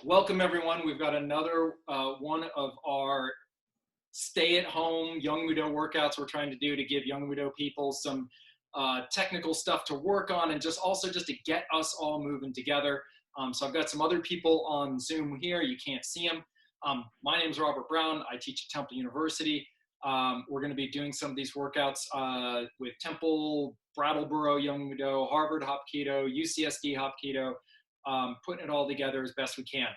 Welcome everyone. We've got another one of our stay-at-home Yongmudo workouts we're trying to do to give Yongmudo people some technical stuff to work on and just to get us all moving together. So I've got some other people on Zoom here. You can't see them. My name is Robert Brown. I teach at Temple University. We're going to be doing some of these workouts with Temple, Brattleboro, Yongmudo, Harvard Hapkido, UCSD Hapkido, putting it all together as best we can.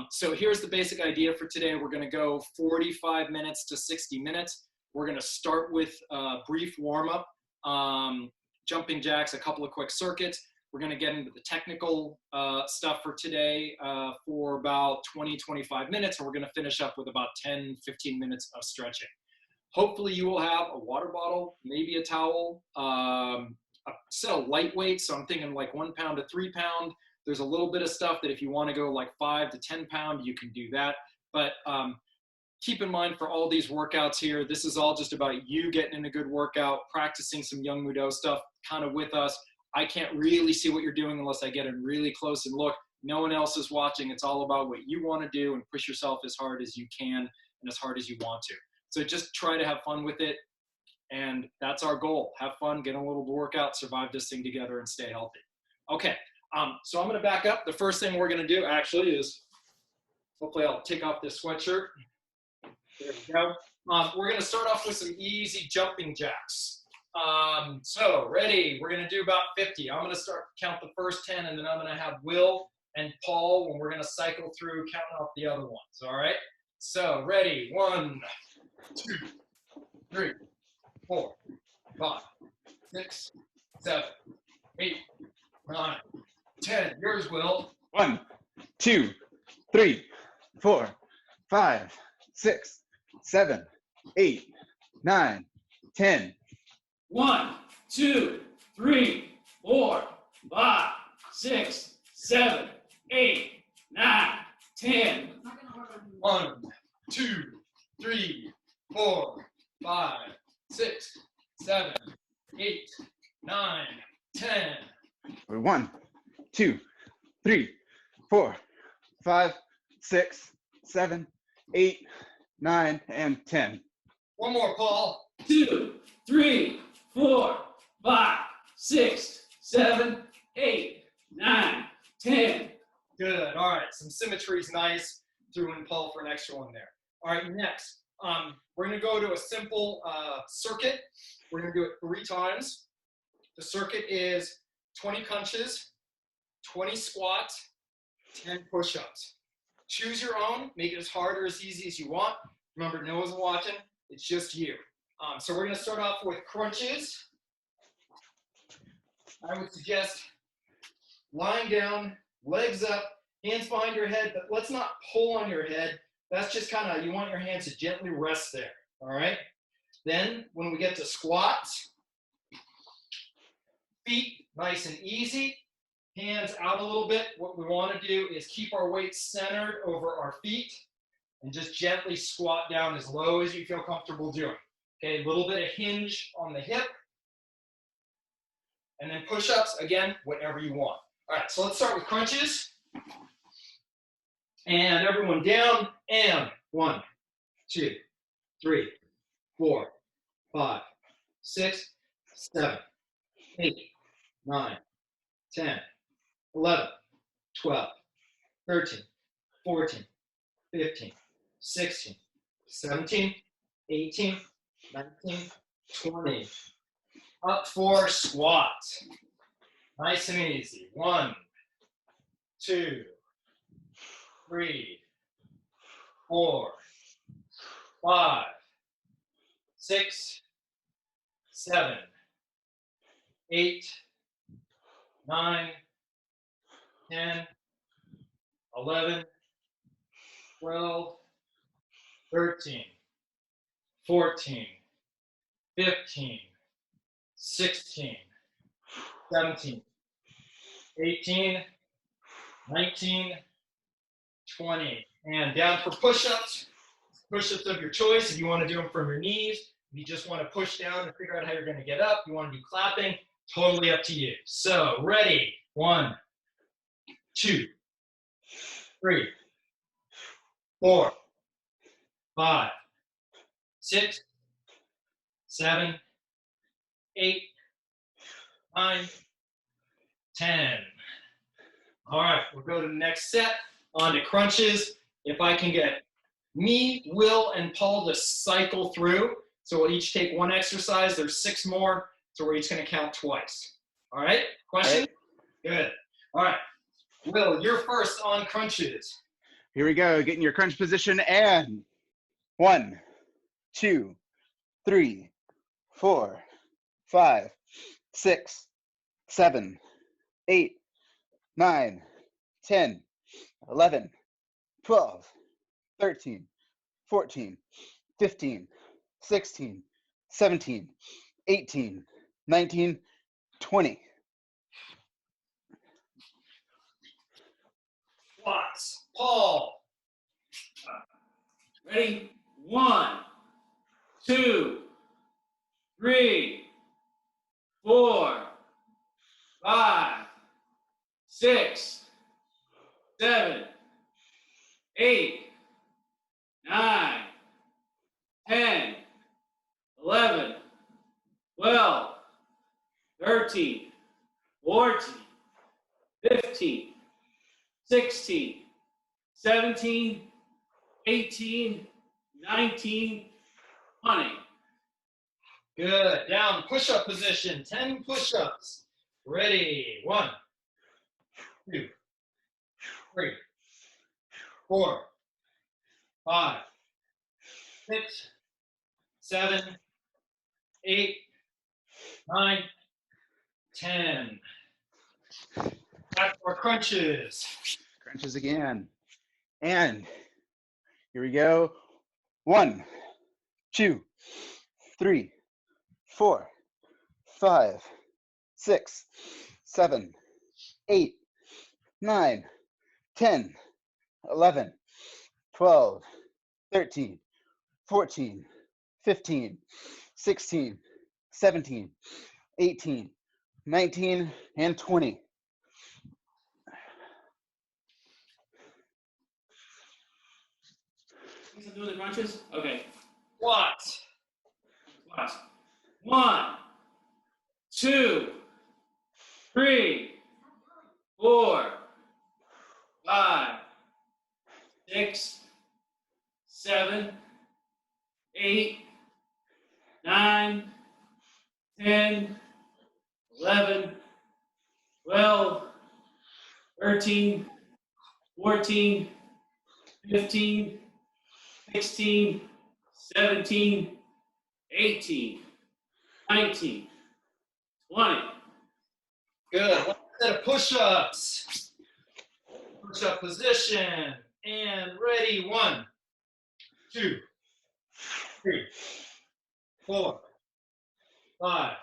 So here's the basic idea for today. We're going to go 45 minutes to 60 minutes. We're going to start with a brief warm-up, jumping jacks, a couple of quick circuits. We're going to get into the technical stuff for today for about 20-25 minutes, and we're going to finish up with about 10-15 minutes of stretching. Hopefully you will have a water bottle, maybe a towel, a set of lightweight, so I'm thinking like 1 pound to 3 pound. There's a little bit of stuff that if you want to go like 5 to 10 pound, you can do that. But keep in mind for all these workouts here, this is all just about you getting in a good workout, practicing some Yongmudo stuff kind of with us. I can't really see what you're doing unless I get in really close and look. No one else is watching. It's all about what you want to do and push yourself as hard as you can and as hard as you want to. So just try to have fun with it. And that's our goal. Have fun, get a little workout, survive this thing together, and stay healthy. Okay. So I'm going to back up. The first thing we're going to do actually is, hopefully I'll take off this sweatshirt. There we go. We're going to start off with some easy jumping jacks. So ready, we're going to do about 50. I'm going to count the first 10, and then I'm going to have Will and Paul when we're going to cycle through counting off the other ones. All right. So ready, 1, 2, 3, 4, 5, 6, 7, 8, 9, 10. Yours, Will. 1, 2, 3, 4, 5, 6, 7, 8, 9, 10. 1, 2, 3, 4, 5, 6, 7, 8, 9, 10. 1, 2, 3, 4, 5, 6, 7, 8, 9, 10. 1, 2, 3, 4, 5, 6, 7, 8, 9, and 10. One more, Paul. 2, 3, 4, 5, 6, 7, 8, 9, 10. Good. All right. Some symmetry is nice. Threw in Paul for an extra one there. All right. Next, we're going to go to a simple circuit. We're going to do it 3 times. The circuit is 20 crunches, 20 squats, 10 push-ups. Choose your own. Make it as hard or as easy as you want. Remember, no one's watching. It's just you. So we're going to start off with crunches. I would suggest lying down, legs up, hands behind your head, but let's not pull on your head. That's just kind of, you want your hands to gently rest there, all right? Then when we get to squats, feet nice and easy, hands out a little bit. What we want to do is keep our weight centered over our feet and just gently squat down as low as you feel comfortable doing. Okay, a little bit of hinge on the hip. And then push-ups, again, whatever you want. All right, so let's start with crunches. And everyone down, and 1, 2, 3, 4, 5, 6, 7, 8, 9, 10, 11, 12, 13, 14, 15, 16, 17, 18, 19, 20. Up for squats. Nice and easy. 1, 2, 3, 4, 5, 6, 7, 8, 9, 10, 11, 12, 13, 14, 15, 16, 17, 18, 19, 20. And down for push-ups. Push-ups of your choice. If you want to do them from your knees, if you just want to push down and figure out how you're going to get up, you want to do clapping, totally up to you. So ready, 1, 2, 3, 4, 5, 6, 7, 8, 9, 10. All right, we'll go to the next set. On to crunches. If I can get me, Will, and Paul to cycle through. So we'll each take one exercise. There's 6 more, so we're each going to count twice. All right, question? Good. All right, Will, you're first on crunches. Here we go. Get in your crunch position and 1, 2, 3, 4, 5, 6, 7, 8, 9, 10, 11, 12, 13, 14, 15, 16, 17, 18, 19, 20. Squats. Paul. Ready? 1, 2, 3, 4, 5, 6, 7, 8, 9, 10, 11, 12, 13, 14, 15, 16, 17, 18, 19, 20. Good. Down, push-up position. 10 push-ups. Ready. 1, 2, 3, 4, 5, 6, 7, 8, 9, 10. Back for crunches. Crunches again. And here we go. 1, 2, 3, 4, 5, 6, 7, 8, 9, 10, 11, 12, 13, 14, 15, 16, 17, 18, 19, and 20. I'm doing the crunches? Okay. Squats. Squats. 1, 2, 3, 4, 5, 6, 7, 8, 9, 10, 11, 12, 13, 14, 15, 16, 17, 18, 19, 20. Good. One set of push-ups. Push-up position. And ready. 1, 2, 3, 4, 5,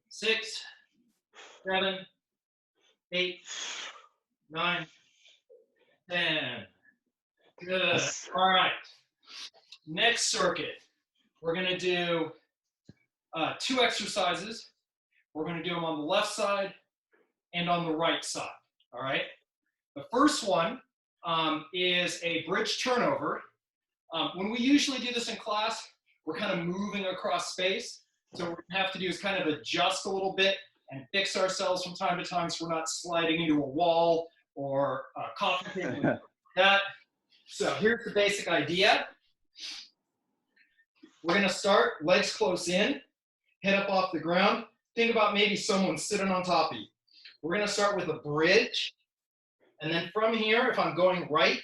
6, 7, 8, 9, 10. Good. All right. Next circuit, we're going to do 2 exercises. We're going to do them on the left side and on the right side. All right. The first one is a bridge turnover. When we usually do this in class, we're kind of moving across space. So what we have to do is kind of adjust a little bit and fix ourselves from time to time so we're not sliding into a wall or a coffee table like that. So here's the basic idea. We're going to start legs close in, head up off the ground. Think about maybe someone sitting on top of you. We're going to start with a bridge. And then from here, if I'm going right,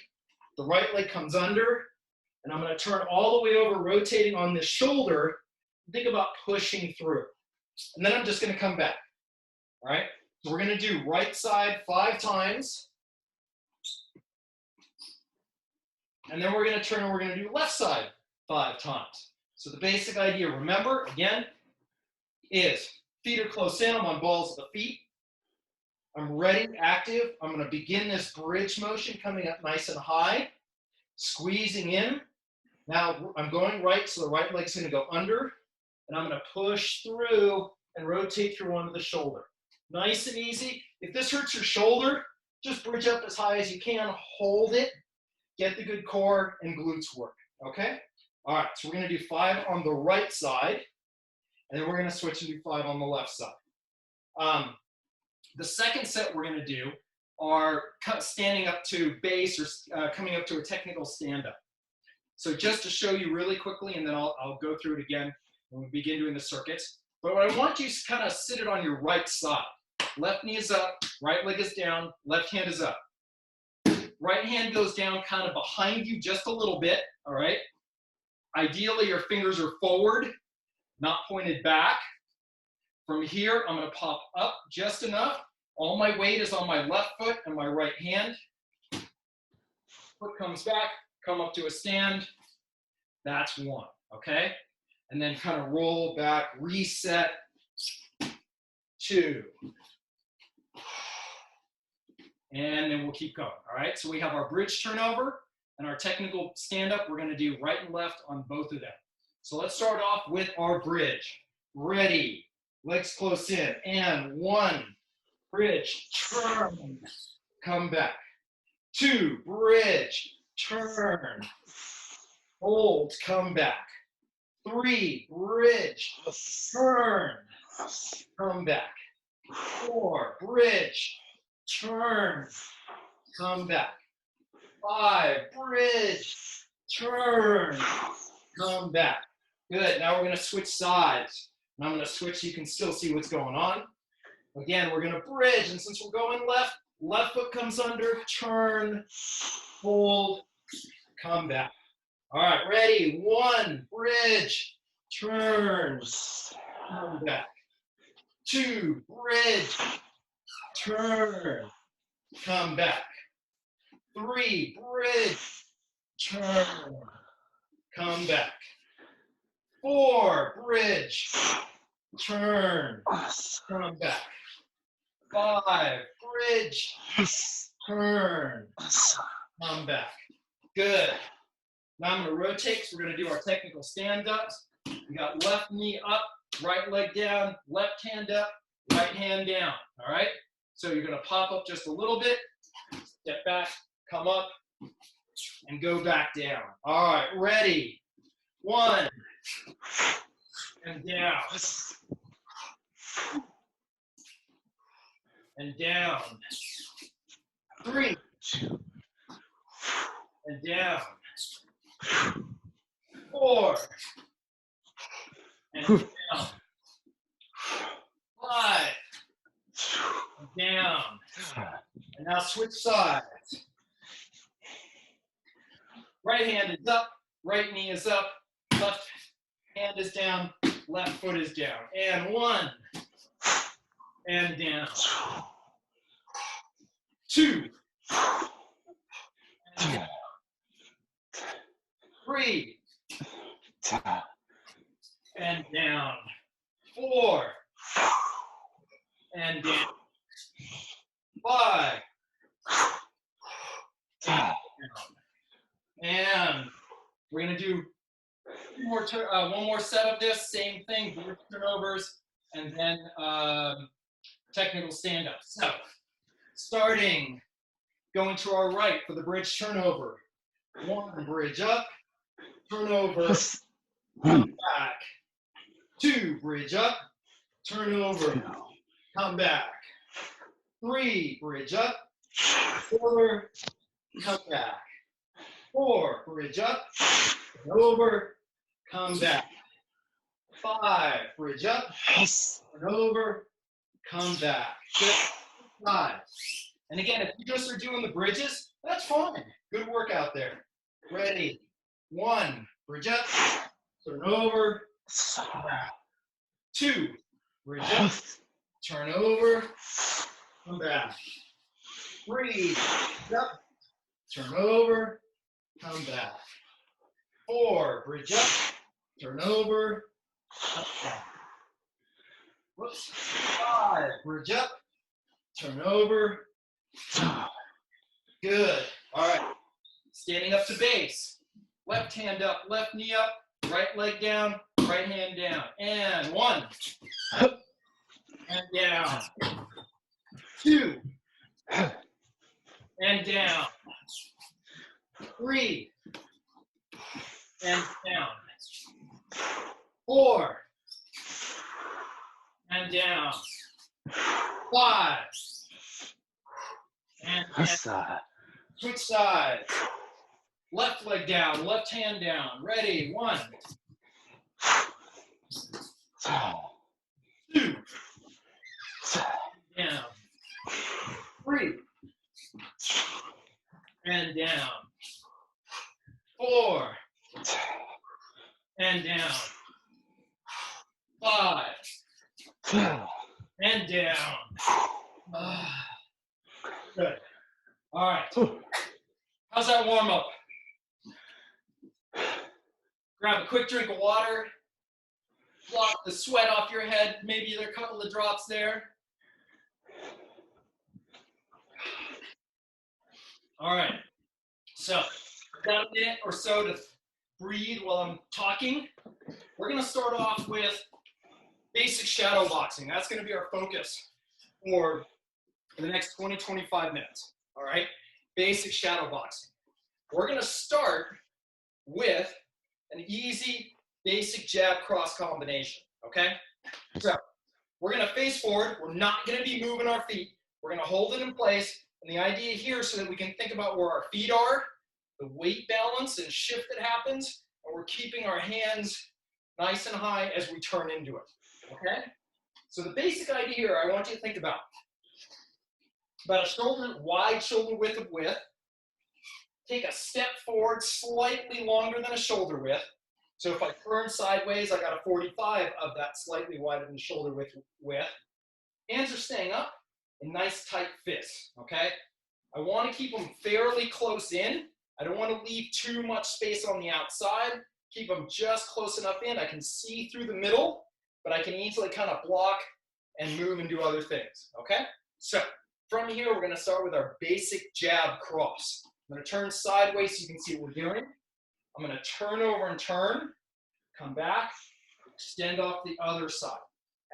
the right leg comes under, and I'm going to turn all the way over, rotating on this shoulder. Think about pushing through. And then I'm just going to come back. All right? So we're going to do right side 5 times. And then we're going to turn and we're going to do left side 5 times. So the basic idea, remember, again, is feet are close in. I'm on balls of the feet. I'm ready, active. I'm going to begin this bridge motion coming up nice and high, squeezing in. Now I'm going right, so the right leg's going to go under, and I'm going to push through and rotate through onto the shoulder. Nice and easy. If this hurts your shoulder, just bridge up as high as you can, hold it, get the good core and glutes work, okay? All right, so we're gonna do 5 on the right side, and then we're gonna switch and do 5 on the left side. The second set we're gonna do are standing up to base or coming up to a technical stand-up. So just to show you really quickly, and then I'll go through it again when we begin doing the circuits. But what I want you to kind of sit it on your right side. Left knee is up, right leg is down, left hand is up. Right hand goes down kind of behind you just a little bit, all right? Ideally, your fingers are forward, not pointed back. From here, I'm gonna pop up just enough. All my weight is on my left foot and my right hand. Foot comes back, come up to a stand. That's 1, okay? And then kind of roll back, reset, 2. And then we'll keep going, all right? So we have our bridge turnover and our technical stand-up. We're gonna do right and left on both of them. So let's start off with our bridge. Ready, legs close in, and 1, bridge, turn, come back. 2, bridge, turn, hold, come back. 3, bridge, turn, come back. 4, bridge, turn, come back. 5, bridge, turn, come back. Good, now we're gonna switch sides. And I'm gonna switch so you can still see what's going on. Again, we're gonna bridge, and since we're going left, left foot comes under, turn, hold, come back. All right, ready? 1, bridge, turn, come back. 2, bridge, turn, come back. 3, bridge, turn, come back. 4, bridge, turn, come back. 5, bridge, turn, come back. Good. Now I'm going to rotate because we're going to do our technical stand-ups. We got left knee up, right leg down, left hand up, right hand down. All right? So you're going to pop up just a little bit, step back, come up, and go back down. All right, ready? 1, and down. And down. 3, and down. 4, and down. 5, and down. And now switch sides. Right hand is up, right knee is up, left hand is down, left foot is down. And 1, and down. 2, and down. 3, and down. 4, and down. 5, and down. And we're going to do one more set of this, same thing, bridge turnovers, and then technical stand-ups. So, starting, going to our right for the bridge turnover. 1, bridge up, turnover, come back. 2, bridge up, turnover, come back. 3, bridge up, over, come back. 4, bridge up, over, come back. 5, bridge up, and over, come back. Good. 5. And again, if you just are doing the bridges, that's fine. Good work out there. Ready? 1, bridge up, turn over, come back. 2, bridge up, turn over, come back. 3, bridge up, turn over, come back. 4, bridge up, turn over, come back. Whoops. 5, bridge up, turn over. Good. All right. Standing up to base. Left hand up, left knee up, right leg down, right hand down. And 1. And down. 2. And down. 3, and down. 4, and down. 5, and down. Switch sides. Left leg down, left hand down. Ready? 1, 2, down. 3, and down. 4, and down. 5, and down. Good. All right. How's that warm up? Grab a quick drink of water. Block the sweat off your head. Maybe there are a couple of drops there. All right. So, got a minute or so to breathe while I'm talking. We're going to start off with basic shadow boxing. That's going to be our focus for the next 20-25 minutes. All right. Basic shadow boxing. We're going to start with an easy basic jab cross combination, okay? So we're going to face forward. We're not going to be moving our feet. We're going to hold it in place. And the idea here is so that we can think about where our feet are, the weight balance and shift that happens, and we're keeping our hands nice and high as we turn into it, okay? So the basic idea here I want you to think about a wide shoulder width of width. Take a step forward slightly longer than a shoulder width. So if I turn sideways, I got a 45 of that slightly wider than shoulder width. Hands are staying up in nice tight fists, okay? I want to keep them fairly close in. I don't want to leave too much space on the outside. Keep them just close enough in. I can see through the middle, but I can easily kind of block and move and do other things, okay? So from here, we're going to start with our basic jab cross. I'm going to turn sideways so you can see what we're doing. I'm going to turn over and turn, come back, extend off the other side.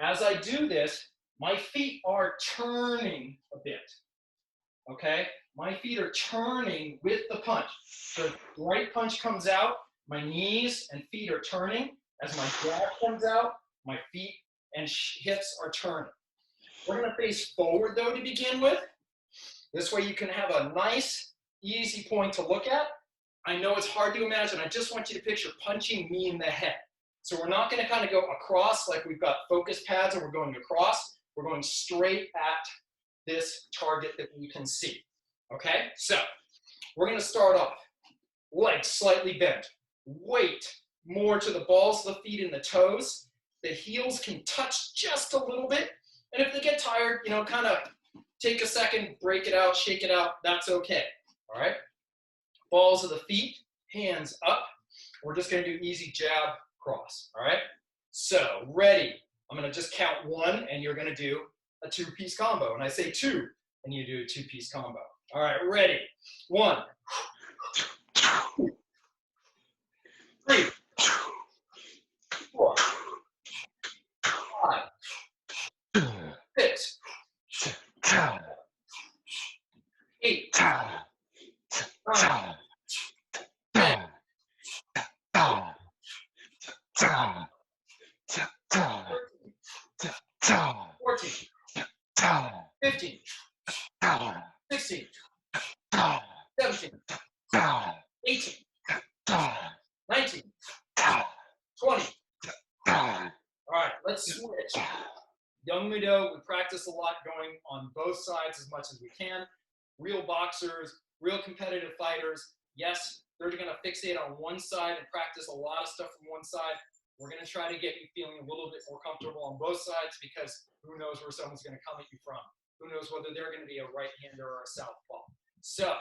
As I do this, my feet are turning a bit, okay? My feet are turning with the punch. So the right punch comes out, my knees and feet are turning. As my jab comes out, my feet and hips are turning. We're going to face forward, though, to begin with. This way you can have a nice, easy point to look at. I know it's hard to imagine. I just want you to picture punching me in the head. So we're not going to kind of go across like we've got focus pads and we're going across. We're going straight at this target that you can see. Okay? So we're going to start off. Legs slightly bent. Weight more to the balls of the feet and the toes. The heels can touch just a little bit. And if they get tired, you know, kind of take a second, break it out, shake it out. That's okay. All right? Balls of the feet, hands up. We're just going to do easy jab cross. All right? So, ready. I'm going to just count 1, and you're going to do a 2-piece combo. And I say 2, and you do a 2-piece combo. All right, ready. 1, 3, 4, 5, 6, 8, 9, 10, 14, 15, 16, 17, 18, 19, 20. All right, let's switch. Yongmudo, we practice a lot going on both sides as much as we can. Real boxers, real competitive fighters, yes, they're going to fixate on one side and practice a lot of stuff from one side. We're going to try to get you feeling a little bit more comfortable on both sides because who knows where someone's going to come at you from. Who knows whether they're going to be a right-hander or a southpaw. So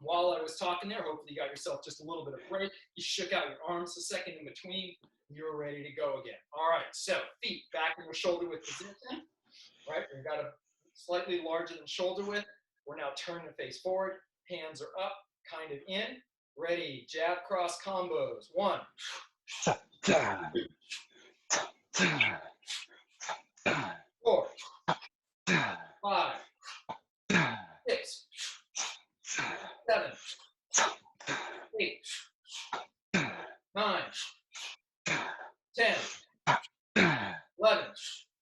while I was talking there, hopefully you got yourself just a little bit of break. You shook out your arms a second in between. And you were ready to go again. All right, so feet back in the shoulder width position. Right, we've got a slightly larger than shoulder width. We're now turning to face forward. Hands are up, kind of in. Ready, jab cross combos. 1, 2, 4, 5, 6, 7,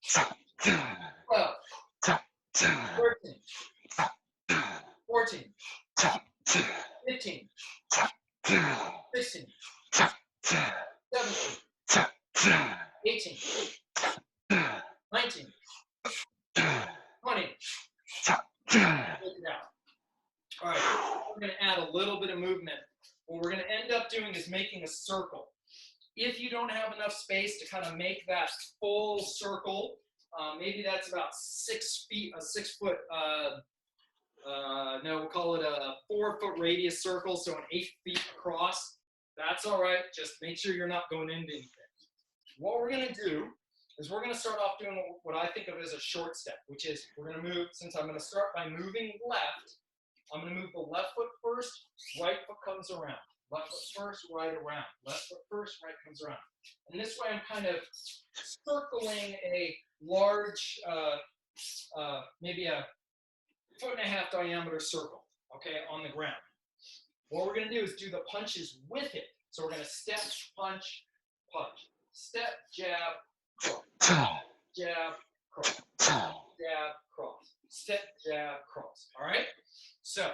12, 13, 14, 15, 16, 17, 18, 19, 20. Take it out. All right, we're going to add a little bit of movement. What we're going to end up doing is making a circle. If you don't have enough space to kind of make that full circle, maybe that's about 6 feet, a 6 foot, no, we'll call it a 4 foot radius circle, so an 8 feet across. That's all right, just make sure you're not going into anything. What we're going to do is we're going to start off doing what I think of as a short step, which is we're going to move, since I'm going to start by moving left, I'm going to move the left foot first, right foot comes around. Left foot first, right around. Left foot first, right comes around. And this way I'm kind of circling a large, maybe a 1.5 foot diameter circle, okay, on the ground. What we're going to do is do the punches with it. So we're going to step, punch, punch. Step, jab, cross. Jab, cross. Jab, cross. Step, jab, cross. All right? So,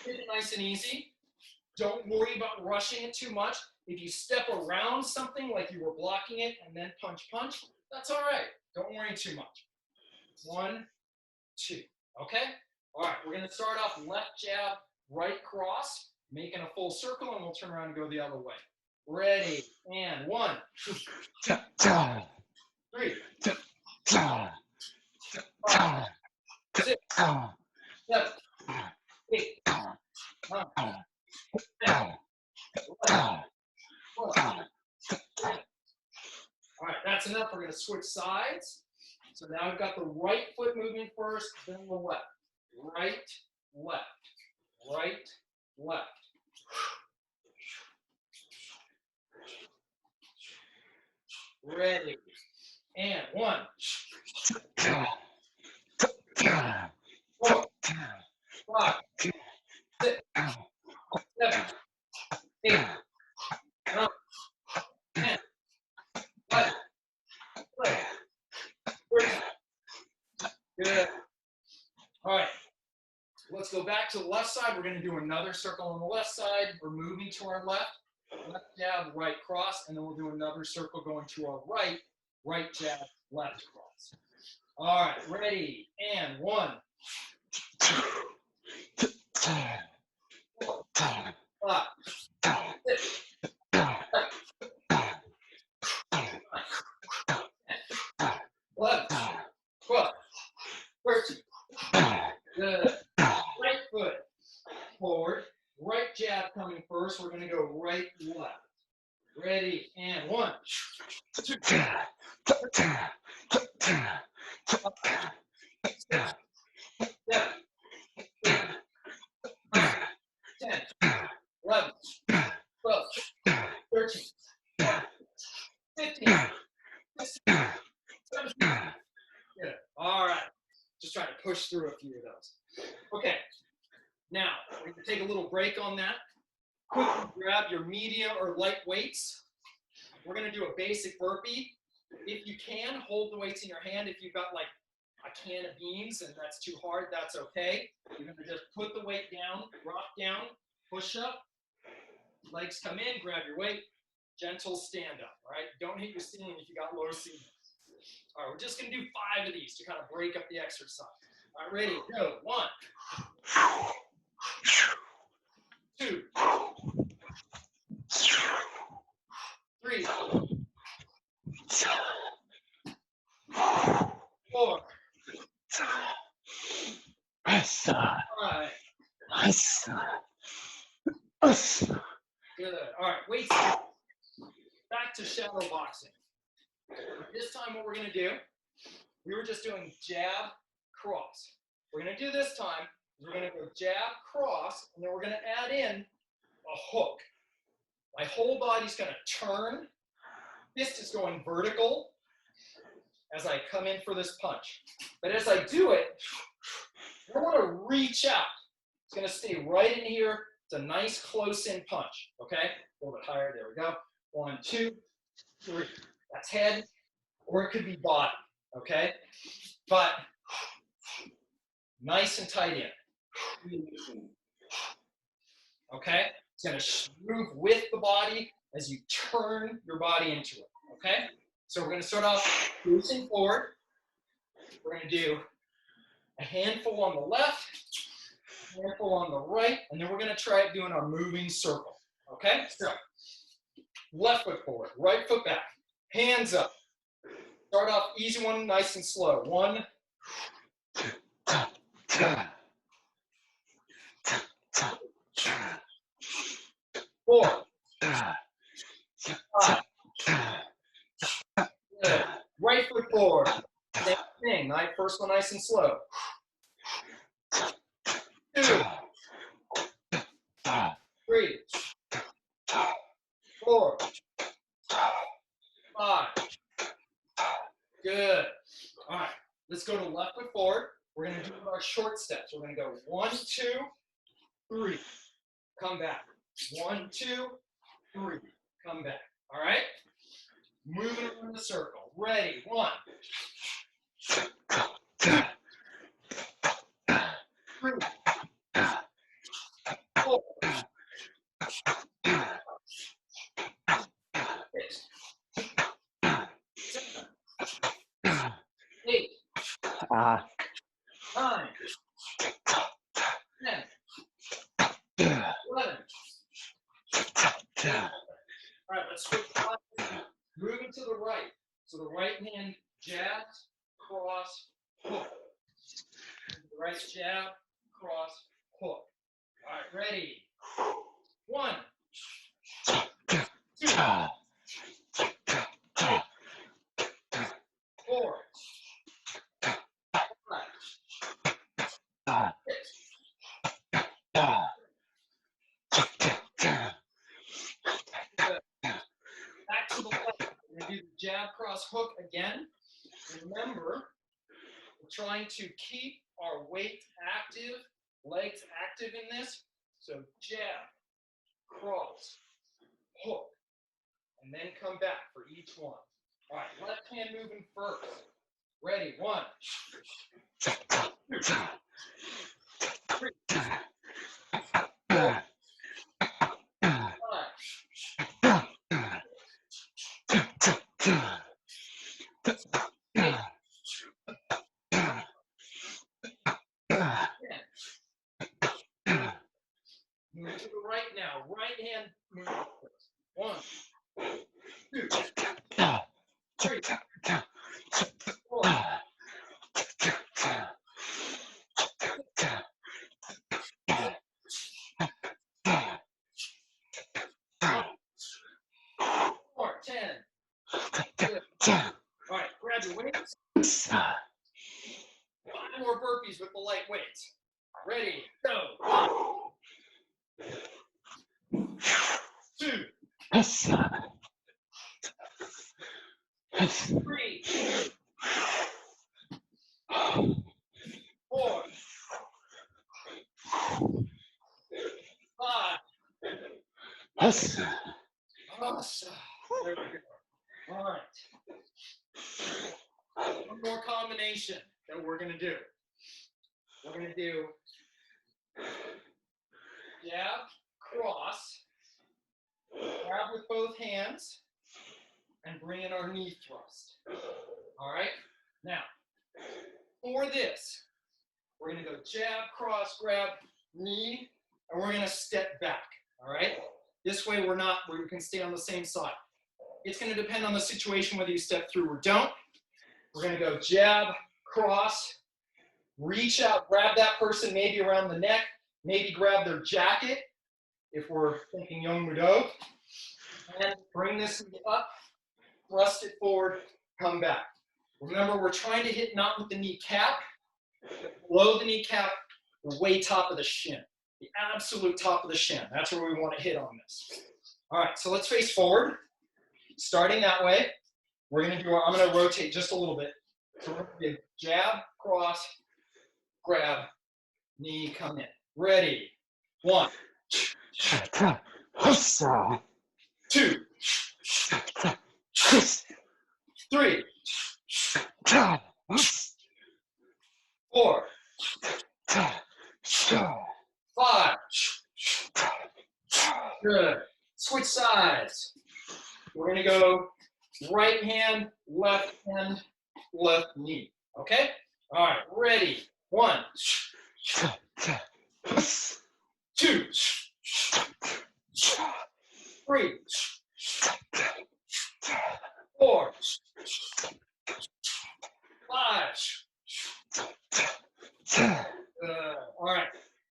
keep it nice and easy. Don't worry about rushing it too much. If you step around something like you were blocking it and then punch, punch, that's all right. Don't worry too much. 1, 2. Okay? All right, we're going to start off left jab, right cross, making a full circle, and we'll turn around and go the other way. Ready, and 1, 2, 3, 4, 5, 6, 7, 8, 9, 10, 11, 12, 13. All right, that's enough. We're going to switch sides. So now we've got the right foot moving first, then the left. Right, left. Right, left. Ready. And 1, 4, 5, 6, 7, 8, 9, 10, 11, 12, 13. Good. All right. Let's go back to the left side. We're going to do another circle on the left side. We're moving to our left. Left jab, right cross, and then we'll do another circle going to our right. Right jab, left cross. All right, ready, and 1, 2, 3, 4, 5, 6, 7, 11, 12, 13. Good. Right foot forward. Right jab coming first. We're going to go right, left. Ready, and 1, 2, 3, 4, 5, 6, 7, 8, 9, 10, 11, 12, 13, 14, 15, 16, 17. Good. All right. Just trying to push through a few of those. Okay. Now, we're going to take a little break on that. Quickly grab your medium or light weights. We're going to do a basic burpee. If you can, hold the weights in your hand. If you've got like a can of beans and that's too hard, that's okay. You're going to just put the weight down, rock down, push up, legs come in, grab your weight, gentle stand up, all right? Don't hit your ceiling if you got low ceilings. All right, we're just going to do 5 of these to kind of break up the exercise. All right, ready, go. 1, 2, 3, 4, 5. Good. All right, weights. Back to shadow boxing. This time what we're going to do, we were just doing jab, cross. We're going to do this time, we're going to go jab, cross, and then we're going to add in a hook. My whole body's going to turn. Fist is going vertical as I come in for this punch. But as I do it, I want to reach out. It's going to stay right in here. It's a nice close-in punch, okay? A little bit higher. There we go. 1, 2, 3. That's head. or it could be body, okay? But nice and tight in. Okay? It's going to move with the body as you turn your body into it, okay? So we're going to start off facing forward. We're going to do a handful on the left, a handful on the right, and then we're going to try doing our moving circle, okay? So left foot forward, right foot back, hands up. Start off easy one, nice and slow. 1, 4, 5. Good. Right foot forward. Same thing. First one nice and slow. 2, 3, 4, 5. Good. All right. Let's go to left foot forward. We're going to do our short steps. We're going to go 1, 2, 3. Come back. 1, 2, 3. Come back. All right? Moving around the circle. Ready? 1, 2, 3, 4, 6, 7, 8, 9, 10, 11. All right, let's switch sides. Moving to the right. So the right hand jabs, cross, hook. The right jab, cross, hook. All right, ready? 1, 2, 4, 5, 6. Back to the left. We're going to do the jab, cross, hook again. Remember, we're trying to keep our weight active, legs active in this. So jab, cross, hook, and then come back for each one. All right, left hand moving first. Ready? 1, 2, 3, 4, 5, 8, 10. Move to the right now. Right hand move first. 1, 2, 3, 4, 10. Good. All right, grab your weights. 5 more burpees with the light weights. Ready, go. 1, 2, 3, 4, 5. Awesome. There we go. All right. One more combination that we're going to do. We're going to do jab, cross, grab with both hands, and bring in our knee thrust. All right? Now, for this, we're going to go jab, cross, grab, knee, and we're going to step back. All right? This way we can stay on the same side. It's going to depend on the situation whether you step through or don't. We're going to go jab, cross, reach out, grab that person maybe around the neck, maybe grab their jacket if we're thinking Yongmudo, and bring this up, thrust it forward, come back. Remember, we're trying to hit not with the kneecap, but below the kneecap, the way top of the shin, the absolute top of the shin. That's where we want to hit on this. All right, so let's face forward. Starting that way, I'm going to rotate just a little bit. So we're going to do jab, cross, grab, knee, come in. Ready? 1, 2, 3, 4, 5. Good. Switch sides. We're going to go right hand, left knee. Okay? All right, ready. 1, 2, 3, 4, 5. All right.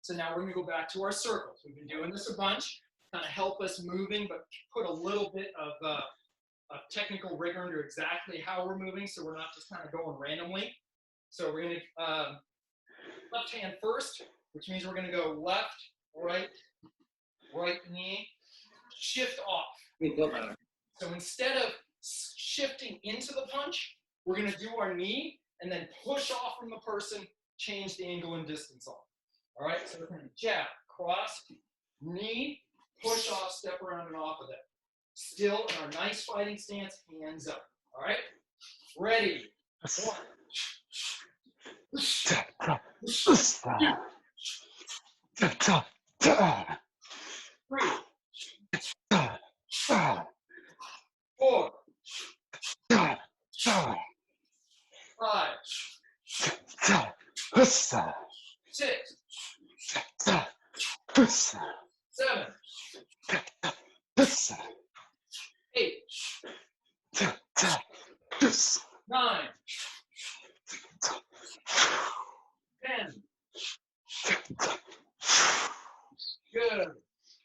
So now we're going to go back to our circles. We've been doing this a bunch, kind of help us moving, but put a little bit of technical rigor into exactly how we're moving, so we're not just kind of going randomly. So we're going to left hand first, which means we're going to go left, right knee, shift off. So instead of shifting into the punch, we're going to do our knee and then push off from the person, change the angle and distance on. All right, so we're going to jab, cross, knee, push off, step around and off of that. Still in our nice fighting stance, hands up. All right, ready. 1, 2, 3, 4, 5, 6, 7, 8, 9, 10. Good.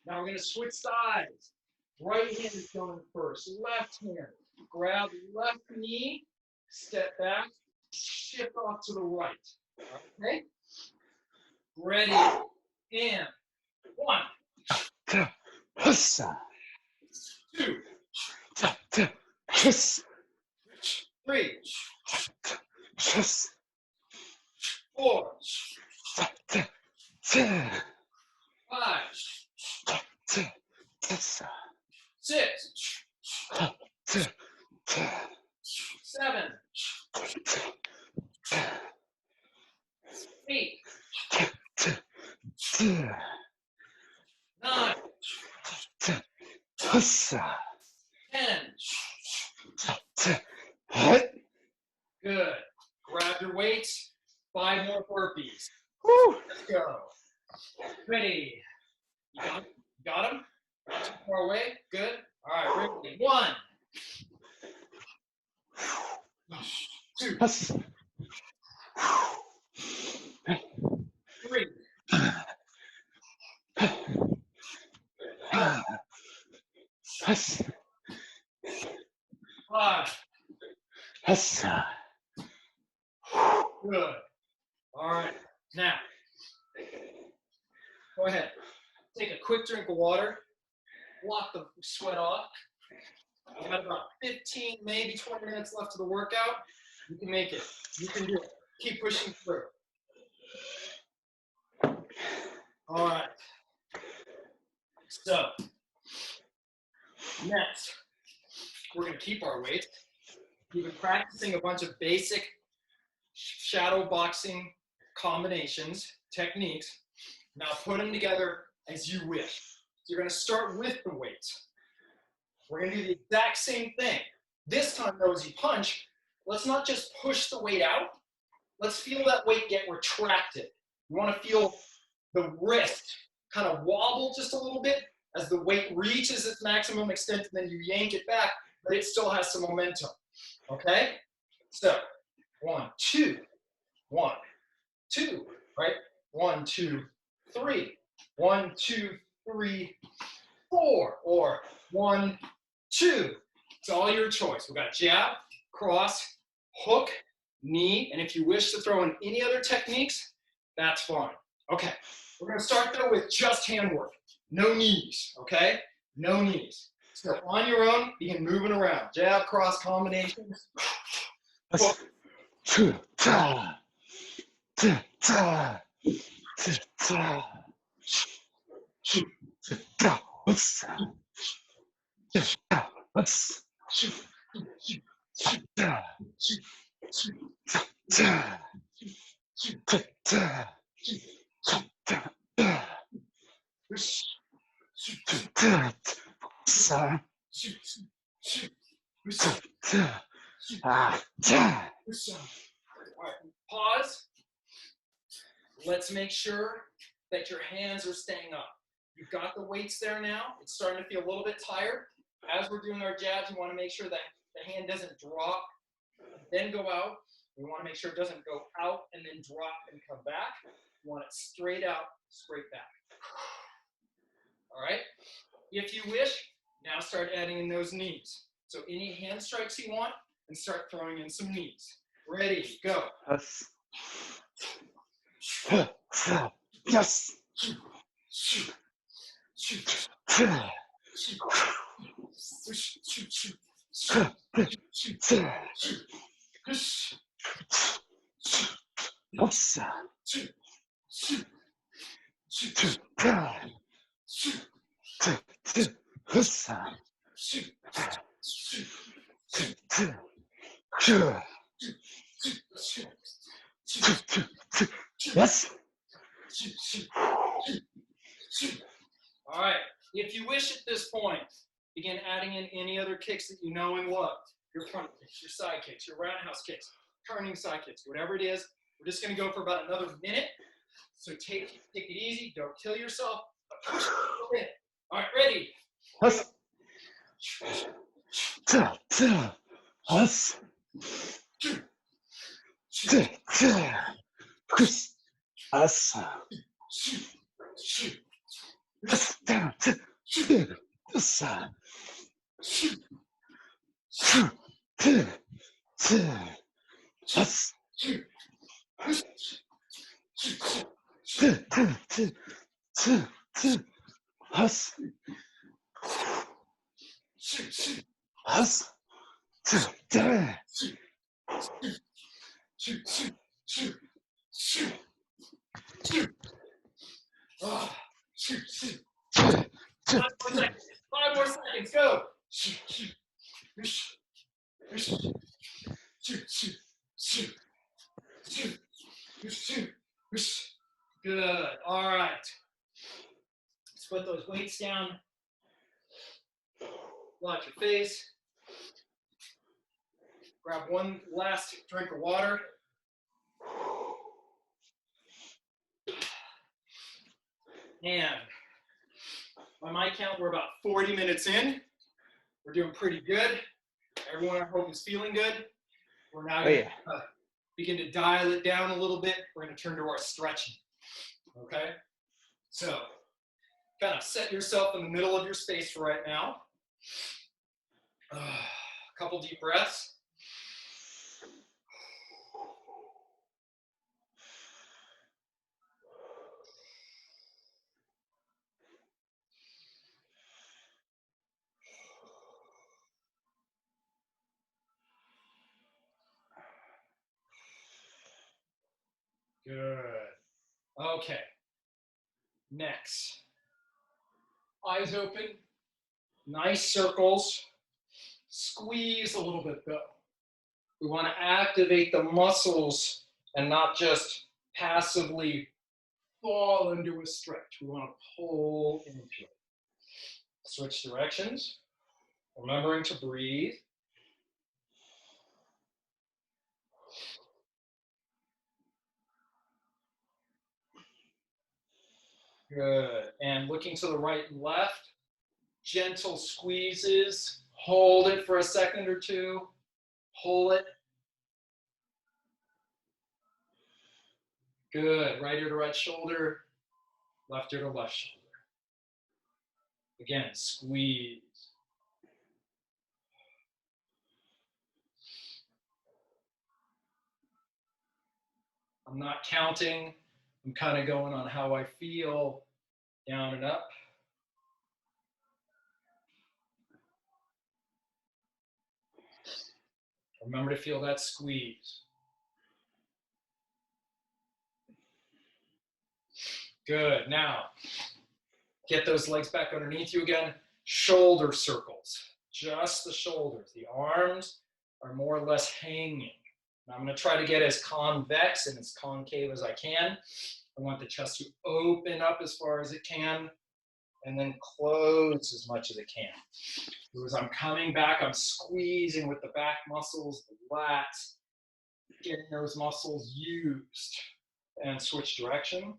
Now we're going to switch sides. Right hand is going first. Left hand. Grab left knee. Step back. Shift off to the right. Okay? Ready. And 1, 2, 3, 4, 5, 6, 7, 8, 9, 10. Good. Grab your weights. 5 more burpees. Woo. Let's go. Ready. You got them? Not too far away? Good. All right, ready. 1, 2, 3, 5. Good. All right. Now, go ahead. Take a quick drink of water. Block the sweat off. You got about 15, maybe 20 minutes left of the workout. You can make it. You can do it. Keep pushing through. All right. So, next, we're going to keep our weight. You've been practicing a bunch of basic shadow boxing combinations, techniques. Now put them together as you wish. So you're going to start with the weights. We're going to do the exact same thing. This time, though, as you punch, let's not just push the weight out. Let's feel that weight get retracted. You want to feel the wrist kind of wobble just a little bit as the weight reaches its maximum extent, and then you yank it back, but it still has some momentum. Okay? So, 1, 2, 1, 2, right? 1, 2, 3. 1, 2, 3, 4. Or 1, 2. It's all your choice. We've got jab, cross, hook, knee, and if you wish to throw in any other techniques, that's fine. Okay, we're going to start though with just hand work. No knees, okay? No knees. So on your own, begin moving around. Jab, cross combinations. Hook. All right, pause. Let's make sure that your hands are staying up. You've got the weights there now. It's starting to feel a little bit tired. As we're doing our jabs, we want to make sure that the hand doesn't drop, then go out. We want to make sure it doesn't go out and then drop and come back. We want it straight out, straight back. All right? If you wish, now start adding in those knees. So any hand strikes you want, and start throwing in some knees. Ready, go. Yes. Yes. Yes. All right. If you wish at this point, begin adding in any other kicks that you know and love. Your front kicks, your side kicks, your roundhouse kicks, turning side kicks, whatever it is. We're just going to go for about another minute. So take it easy. Don't kill yourself. All right, ready? Yes. Five more seconds. Go. Good. All right. Let's put those weights down. Watch your face. Grab one last drink of water. And by my count, we're about 40 minutes in. We're doing pretty good. Everyone, I hope, is feeling good. We're now going to begin to dial it down a little bit. We're going to turn to our stretching. Okay? So, kind of set yourself in the middle of your space right now. A couple deep breaths. Good. Okay. Next. Eyes open. Nice circles. Squeeze a little bit though. We want to activate the muscles and not just passively fall into a stretch. We want to pull into it. Switch directions. Remembering to breathe. Good. And looking to the right and left. Gentle squeezes. Hold it for a second or two. Pull it. Good. Right ear to right shoulder. Left ear to left shoulder. Again, squeeze. I'm not counting. I'm kind of going on how I feel, down and up. Remember to feel that squeeze. Good. Now, get those legs back underneath you again. Shoulder circles. Just the shoulders. The arms are more or less hanging, I'm going to try to get as convex and as concave as I can. I want the chest to open up as far as it can and then close as much as it can. So as I'm coming back, I'm squeezing with the back muscles, the lats, getting those muscles used. And switch direction.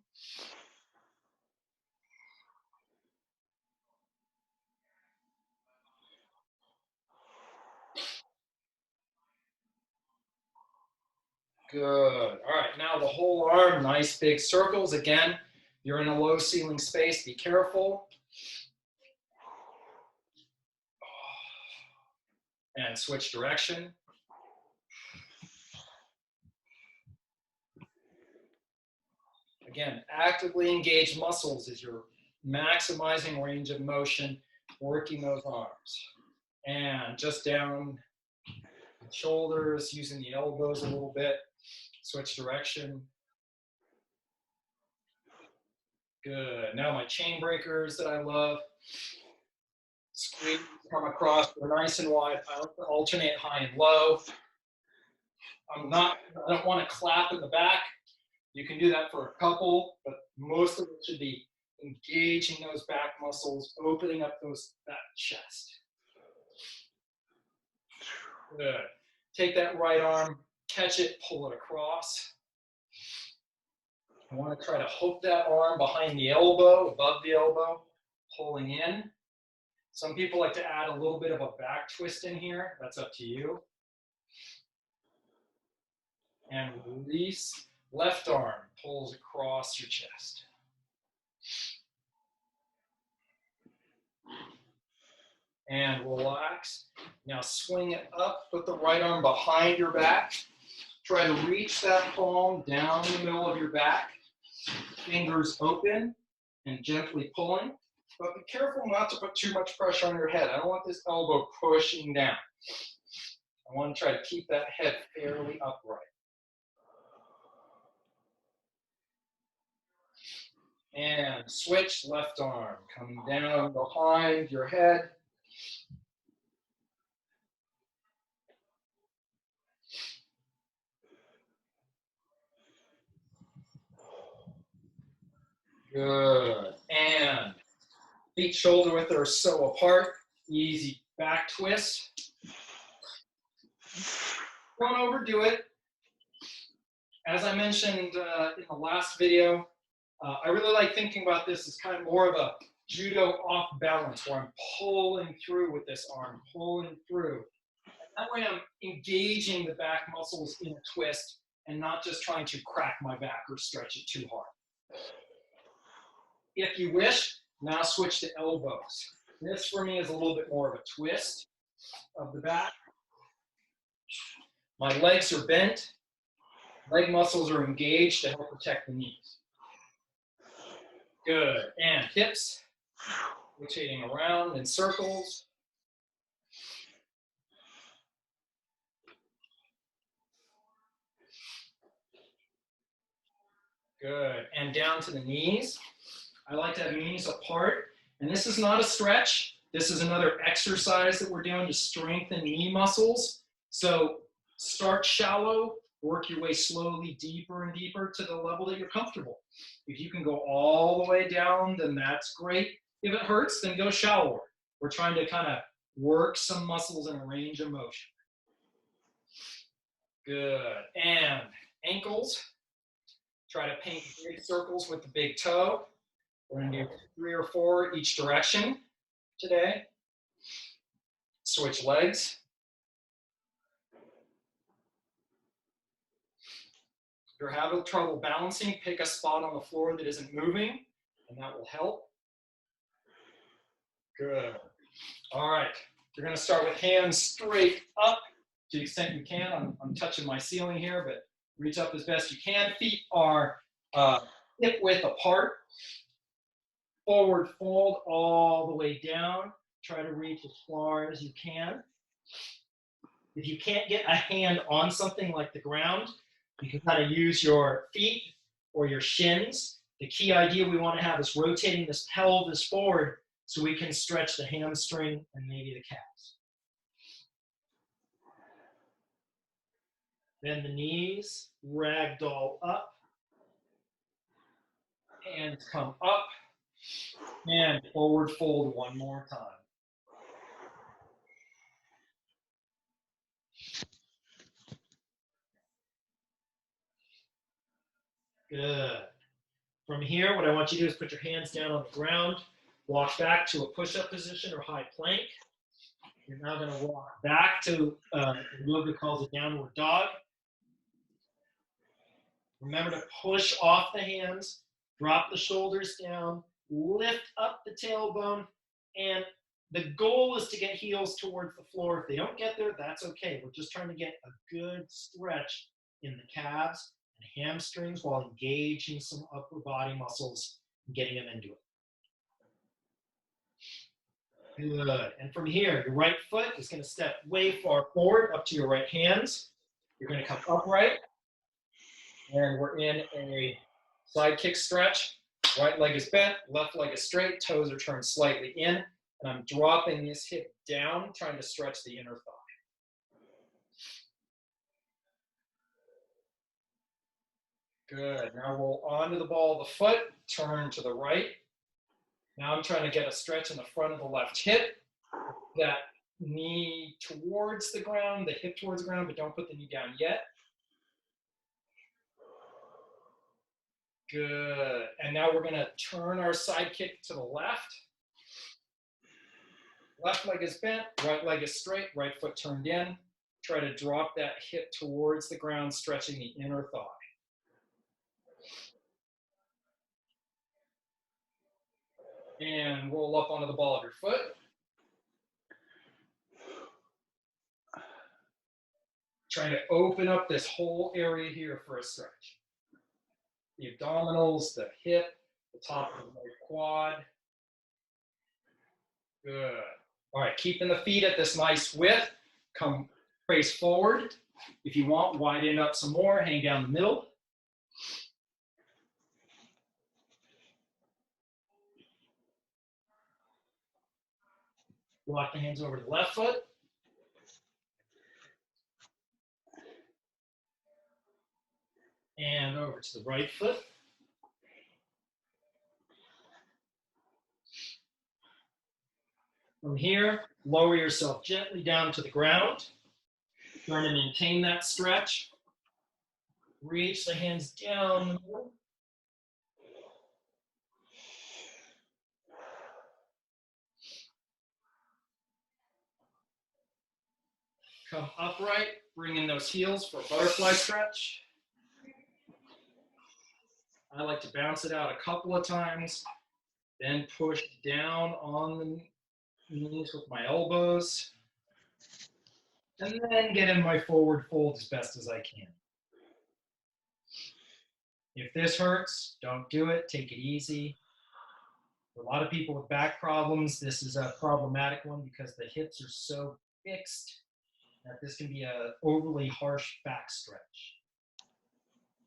Good. All right, now the whole arm, nice big circles. Again, you're in a low ceiling space, be careful. And switch direction. Again, actively engage muscles as you're maximizing range of motion, working those arms. And just down the shoulders, using the elbows a little bit. Switch direction. Good. Now my chain breakers that I love. Squeeze, come across, they're nice and wide. I like to alternate high and low. I don't want to clap in the back. You can do that for a couple, but most of it should be engaging those back muscles, opening up that chest. Good. Take that right arm, catch it, pull it across. I want to try to hook that arm behind the elbow, above the elbow, pulling in. Some people like to add a little bit of a back twist in here. That's up to you. And release. Left arm pulls across your chest. And relax. Now swing it up, put the right arm behind your back. Try to reach that palm down the middle of your back. Fingers open and gently pulling. But be careful not to put too much pressure on your head. I don't want this elbow pushing down. I want to try to keep that head fairly upright. And switch, left arm coming down behind your head. Good. And feet shoulder width are so apart. Easy back twist. Don't overdo it. As I mentioned in the last video, I really like thinking about this as kind of more of a judo off balance, where I'm pulling through with this arm, pulling through. That way I'm engaging the back muscles in a twist and not just trying to crack my back or stretch it too hard. If you wish, now switch to elbows. This for me is a little bit more of a twist of the back. My legs are bent. Leg muscles are engaged to help protect the knees. Good. And hips, rotating around in circles. Good. And down to the knees. I like to have knees apart. And this is not a stretch. This is another exercise that we're doing to strengthen knee muscles. So start shallow, work your way slowly deeper and deeper to the level that you're comfortable. If you can go all the way down, then that's great. If it hurts, then go shallower. We're trying to kind of work some muscles in a range of motion. Good. And ankles. Try to paint big circles with the big toe. We're going to do 3 or 4 each direction today. Switch legs. If you're having trouble balancing, pick a spot on the floor that isn't moving, and that will help. Good. All right. You're going to start with hands straight up to the extent you can. I'm touching my ceiling here, but reach up as best you can. Feet are hip width apart. Forward fold all the way down. Try to reach as far as you can. If you can't get a hand on something like the ground, you can kind of use your feet or your shins. The key idea we want to have is rotating this pelvis forward so we can stretch the hamstring and maybe the calves. Bend the knees, ragdoll up. Hands come up. And forward fold one more time. Good. From here, what I want you to do is put your hands down on the ground, walk back to a push-up position or high plank. You're now going to walk back to yoga calls a downward dog. Remember to push off the hands, drop the shoulders down, lift up the tailbone, and the goal is to get heels towards the floor. If they don't get there, that's okay. We're just trying to get a good stretch in the calves and hamstrings while engaging some upper body muscles and getting them into it. Good. And from here, your right foot is going to step way far forward up to your right hands. You're going to come upright. And we're in a side kick stretch. Right leg is bent, left leg is straight, toes are turned slightly in. And I'm dropping this hip down, trying to stretch the inner thigh. Good. Now roll onto the ball of the foot, turn to the right. Now I'm trying to get a stretch in the front of the left hip. That knee towards the ground, the hip towards the ground, but don't put the knee down yet. Good. And now we're going to turn our side kick to the left. Left leg is bent, right leg is straight, right foot turned in. Try to drop that hip towards the ground, stretching the inner thigh. And roll up onto the ball of your foot. Trying to open up this whole area here for a stretch. The abdominals, the hip, the top of the right quad. Good. All right, keeping the feet at this nice width. Come face forward. If you want, widen up some more, hang down the middle. Walk the hands over to the left foot. And over to the right foot. From here, lower yourself gently down to the ground. Trying to maintain that stretch. Reach the hands down the middle. Come upright, bring in those heels for a butterfly stretch. I like to bounce it out a couple of times, then push down on the knees with my elbows, and then get in my forward fold as best as I can. If this hurts, don't do it, take it easy. For a lot of people with back problems, this is a problematic one because the hips are so fixed that this can be an overly harsh back stretch.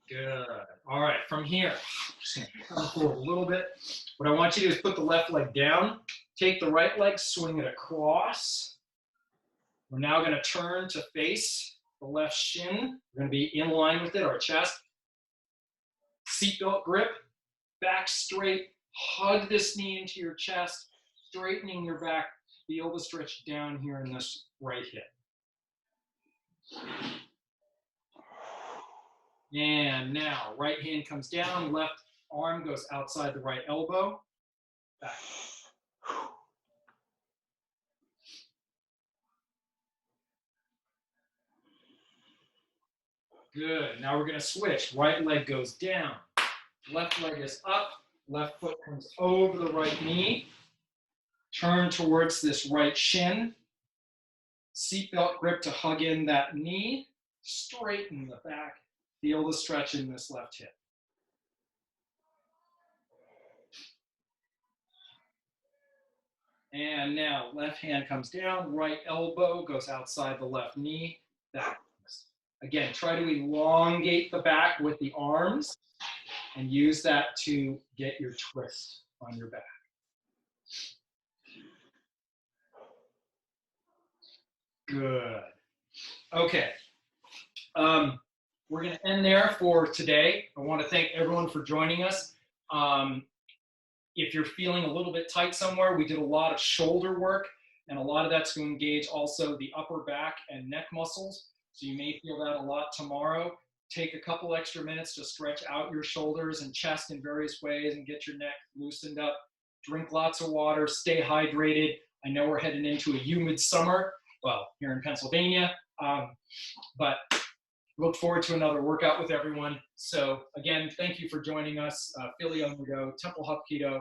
Good. All right, from here, just gonna come forward a little bit. What I want you to do is put the left leg down, take the right leg, swing it across. We're now gonna turn to face the left shin. We're gonna be in line with it, our chest. Seatbelt grip, back straight, hug this knee into your chest, straightening your back. Feel the stretch down here in this right hip. And now, right hand comes down, left arm goes outside the right elbow. Back. Good. Now we're going to switch. Right leg goes down. Left leg is up. Left foot comes over the right knee. Turn towards this right shin. Seatbelt grip to hug in that knee. Straighten the back. Feel the stretch in this left hip. And now left hand comes down, right elbow goes outside the left knee, back. Again, try to elongate the back with the arms and use that to get your twist on your back. Good. Okay. we're going to end there for today. I want to thank everyone for joining us. If you're feeling a little bit tight somewhere, we did a lot of shoulder work, and a lot of that's to engage also the upper back and neck muscles. So you may feel that a lot tomorrow. Take a couple extra minutes to stretch out your shoulders and chest in various ways and get your neck loosened up. Drink lots of water, stay hydrated. I know we're heading into a humid summer, well, here in Pennsylvania, but look forward to another workout with everyone. So again, thank you for joining us. Philly Yongmudo, Temple Hapkido,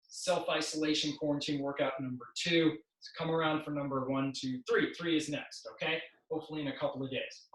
self-isolation quarantine workout number 2. So come around for number 1, 2, 3. 3 is next, okay? Hopefully in a couple of days.